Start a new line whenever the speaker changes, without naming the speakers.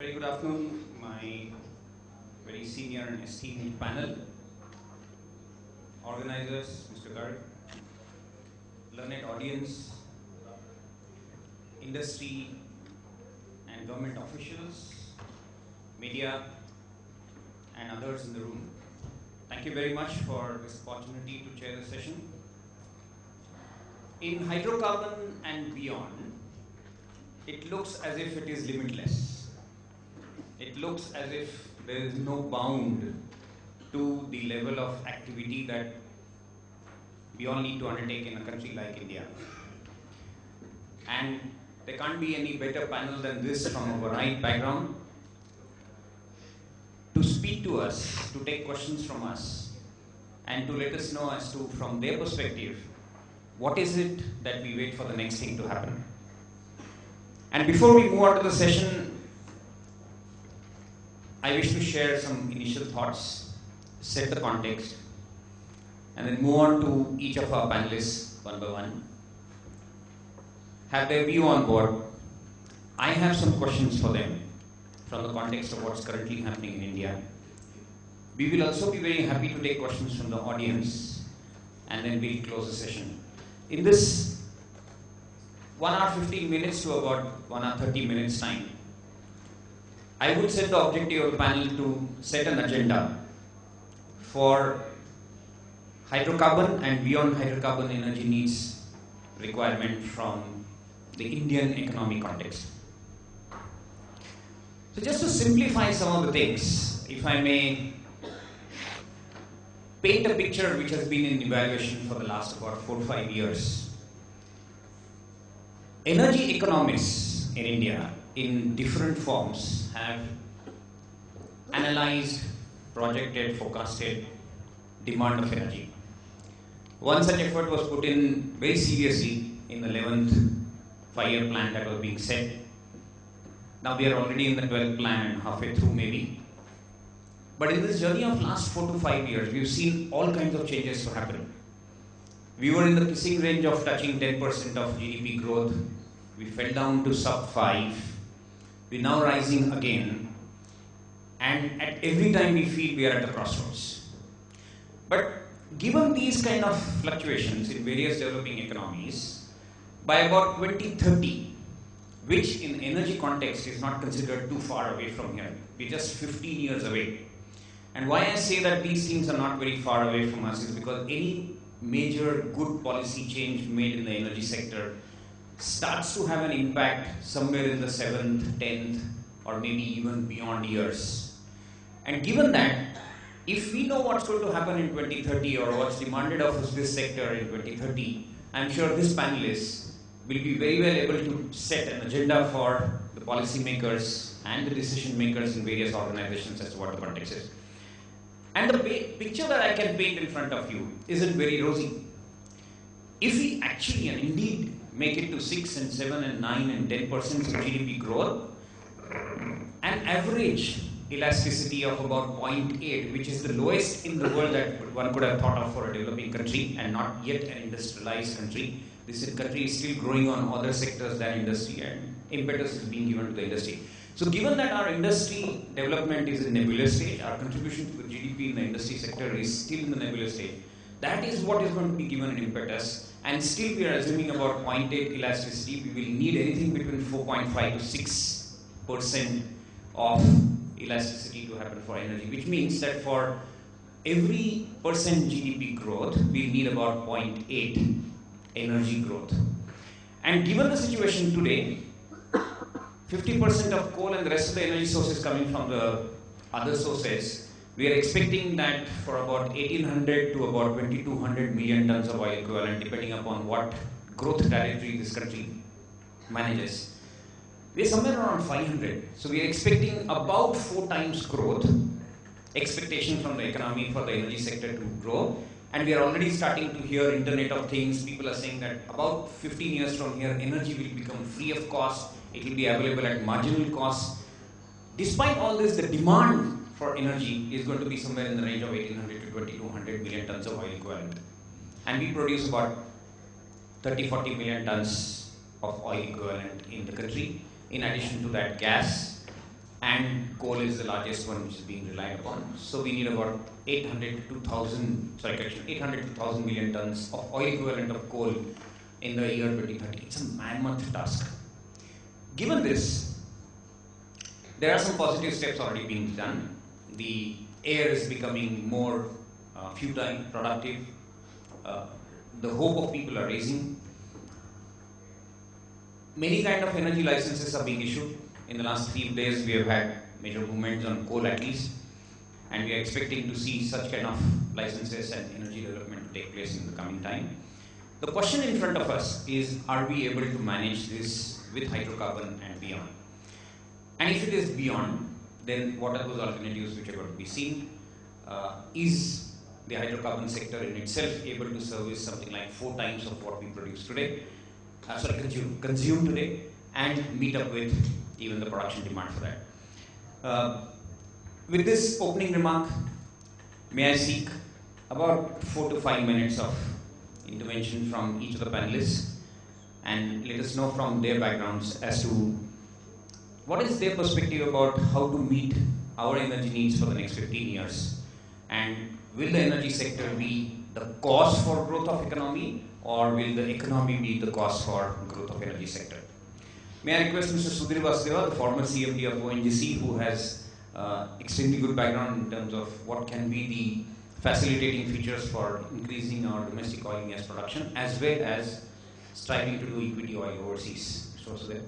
Very good afternoon, my very senior and esteemed panel, organizers, Mr. Garg, learned audience, industry and government officials, media and others in the room. Thank you very much for this opportunity to chair the session. In hydrocarbon and beyond, it looks as if it is limitless. It looks as if there is no bound to the level of activity that we all need to undertake in a country like India. And there can't be any better panel than this from a varied background to speak to us, to take questions from us, and to let us know as to, from their perspective, what is it that we wait for the next thing to happen. And before we move on to the session, I wish to share some initial thoughts, set the context, and then move on to each of our panelists one by one, have their view on board. I have some questions for them from the context of what's currently happening in India. We will also be very happy to take questions from the audience, and then we'll close the session. In this 1 hour 15 minutes to about 1 hour 30 minutes time, I would set the objective of the panel to set an agenda for hydrocarbon and beyond hydrocarbon energy needs requirement from the Indian economic context. So just to simplify some of the things, if I may paint a picture which has been in evaluation for the last about 4 or 5 years. Energy economists in India in different forms have analyzed, projected, forecasted demand of energy. One such effort was put in very seriously in the 11th 5-year plan that was being set. Now we are already in the 12th plan, halfway through maybe. But in this journey of last 4 to 5 years, we've seen all kinds of changes to happen. We were in the kissing range of touching 10% of GDP growth. We fell down to sub 5. We're now rising again, and at every time we feel we are at the crossroads. But given these kind of fluctuations in various developing economies, by about 2030, which in energy context is not considered too far away from here, we're just 15 years away. And why I say that these things are not very far away from us is because any major good policy change made in the energy sector starts to have an impact somewhere in the 7th, 10th, or maybe even beyond years. And given that, if we know what's going to happen in 2030 or what's demanded of this sector in 2030, I'm sure this panelist will be very well able to set an agenda for the policy makers and the decision makers in various organizations as to what the context is. And the picture that I can paint in front of you isn't very rosy. If we actually and indeed make it to 6 and 7 and 9 and 10% of GDP growth, an average elasticity of about 0.8, which is the lowest in the world that one could have thought of for a developing country and not yet an industrialized country. This country is still growing on other sectors than industry, and impetus is being given to the industry. So given that our industry development is in nebulous stage, our contribution to the GDP in the industry sector is still in the nebulous stage, that is what is going to be given an impetus. And still we are assuming about 0.8 elasticity. We will need anything between 4.5 to 6% of elasticity to happen for energy, which means that for every percent GDP growth, we need about 0.8 energy growth. And given the situation today, 50% of coal and the rest of the energy sources coming from the other sources, we are expecting that for about 1800 to about 2200 million tons of oil equivalent, depending upon what growth trajectory this country manages. We are somewhere around 500. So we are expecting about 4 times growth, expectation from the economy for the energy sector to grow. And we are already starting to hear Internet of Things. People are saying that about 15 years from here, energy will become free of cost. It will be available at marginal cost. Despite all this, the demand for energy is going to be somewhere in the range of 1800 to 2200 million tons of oil equivalent. And we produce about 30-40 million tons of oil equivalent in the country. In addition to that, gas, and coal is the largest one which is being relied upon. So we need about 800 to 1,000 million tons of oil equivalent of coal in the year 2030. It's a mammoth task. Given this, there are some positive steps already being done. The air is becoming more futile, productive. The hope of people are raising. Many kind of energy licenses are being issued. In the last few days, we have had major movements on coal at least, and we are expecting to see such kind of licenses and energy development to take place in the coming time. The question in front of us is, are we able to manage this with hydrocarbon and beyond? And if it is beyond, then what are those alternatives which are going to be seen? Is the hydrocarbon sector in itself able to service something like 4 times of what we produce today, consume today, and meet up with even the production demand for that? With this opening remark, may I seek about 4 to 5 minutes of intervention from each of the panelists, and let us know from their backgrounds as to what is their perspective about how to meet our energy needs for the next 15 years, and will the energy sector be the cause for growth of economy, or will the economy be the cause for growth of energy sector? May I request Mr. Sudhir Vasudeva, the former CMD of ONGC, who has extremely good background in terms of what can be the facilitating features for increasing our domestic oil and gas production, as well as striving to do equity oil overseas. Mr. Vasudeva.